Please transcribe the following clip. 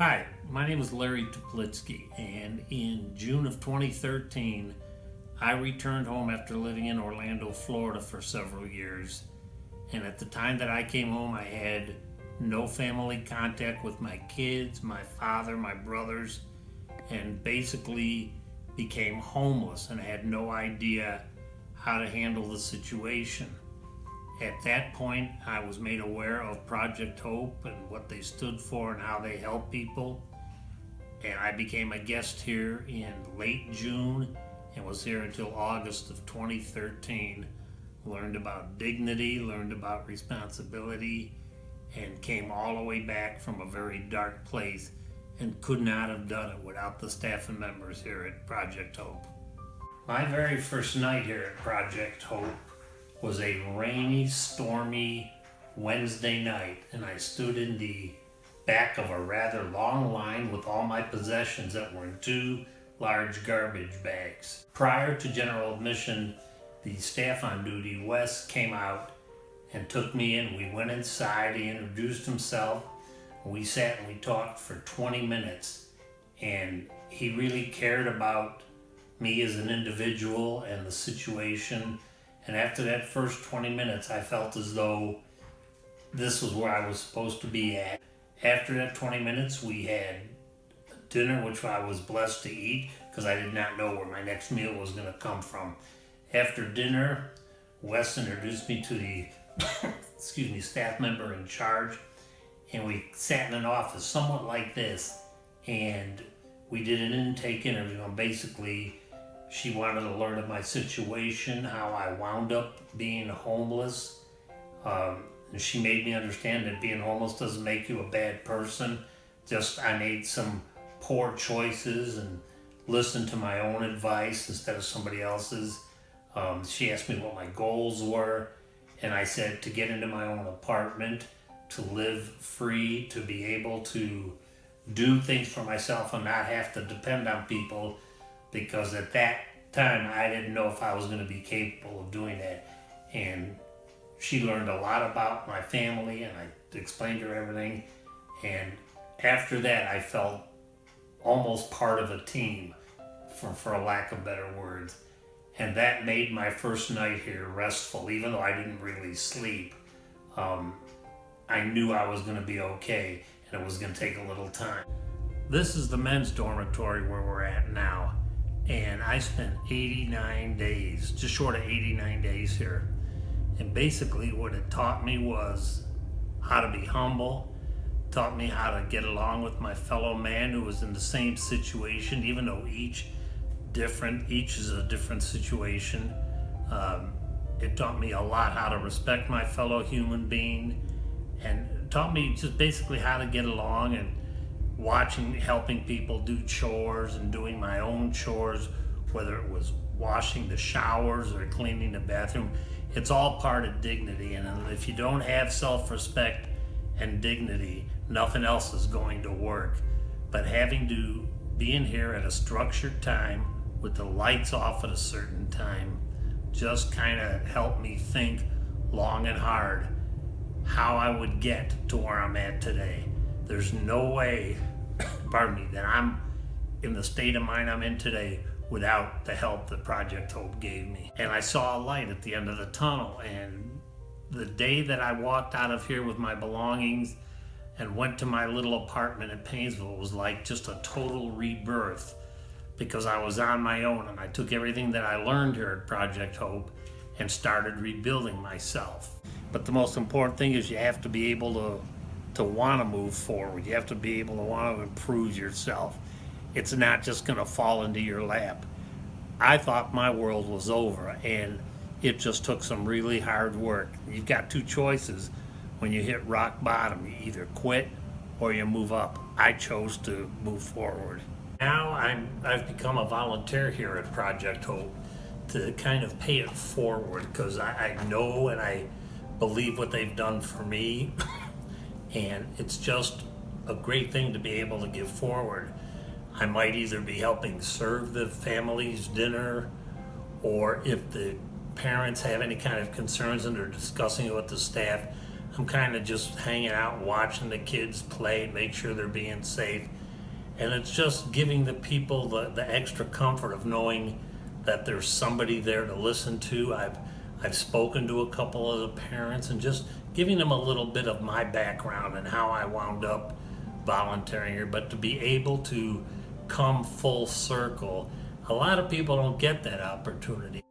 Hi, my name is Larry Teplitzky, and in June of 2013, I returned home after living in Orlando, Florida for several years. And at the time that I came home, I had no family contact with my kids, my father, my brothers, and basically became homeless, and I had no idea how to handle the situation. At that point, I was made aware of Project Hope and what they stood for and how they help people. And I became a guest here in late June and was here until August of 2013. Learned about dignity, learned about responsibility, and came all the way back from a very dark place and could not have done it without the staff and members here at Project Hope. My very first night here at Project Hope was a rainy, stormy Wednesday night, and I stood in the back of a rather long line with all my possessions that were in 2 large garbage bags. Prior to general admission, the staff on duty, Wes, came out and took me in. We went inside, he introduced himself, and we sat and we talked for 20 minutes, and he really cared about me as an individual and the situation. And after that first 20 minutes, I felt as though this was where I was supposed to be at. After that 20 minutes, we had dinner, which I was blessed to eat because I did not know where my next meal was going to come from. After dinner, Wes introduced me to the staff member in charge, and we sat in an office somewhat like this, and we did an intake interview, and basically she wanted to learn of my situation, how I wound up being homeless. And she made me understand that being homeless doesn't make you a bad person. Just I made some poor choices and listened to my own advice instead of somebody else's. She asked me what my goals were, and I said to get into my own apartment, to live free, to be able to do things for myself and not have to depend on people, because at that time I didn't know if I was going to be capable of doing that. And she learned a lot about my family, and I explained to her everything. And after that, I felt almost part of a team, for a lack of better words. And that made my first night here restful, even though I didn't really sleep. I knew I was going to be okay, and it was going to take a little time. This is the men's dormitory where we're at now. And I spent 89 days, just short of 89 days here. And basically what it taught me was how to be humble, taught me how to get along with my fellow man who was in the same situation, even though each is a different situation. It taught me a lot how to respect my fellow human being, and taught me just basically how to get along, and helping people do chores and doing my own chores, whether it was washing the showers or cleaning the bathroom. It's all part of dignity, and if you don't have self-respect and dignity, nothing else is going to work. But having to be in here at a structured time with the lights off at a certain time just kind of helped me think long and hard how I would get to where I'm at today. There's no way, that I'm in the state of mind I'm in today without the help that Project Hope gave me. And I saw a light at the end of the tunnel, and the day that I walked out of here with my belongings and went to my little apartment in Painesville was like just a total rebirth, because I was on my own, and I took everything that I learned here at Project Hope and started rebuilding myself. But the most important thing is you have to be able to want to move forward. You have to be able to want to improve yourself. It's not just going to fall into your lap. I thought my world was over, and it just took some really hard work. You've got 2 choices when you hit rock bottom. You either quit or you move up. I chose to move forward. Now I've become a volunteer here at Project Hope to kind of pay it forward, because I know and I believe what they've done for me. And it's just a great thing to be able to give forward. I might either be helping serve the families dinner, or if the parents have any kind of concerns and they're discussing it with the staff, I'm kind of just hanging out and watching the kids play, make sure they're being safe. And it's just giving the people the extra comfort of knowing that there's somebody there to listen to. I've spoken to a couple of the parents and just giving them a little bit of my background and how I wound up volunteering here. But to be able to come full circle, a lot of people don't get that opportunity.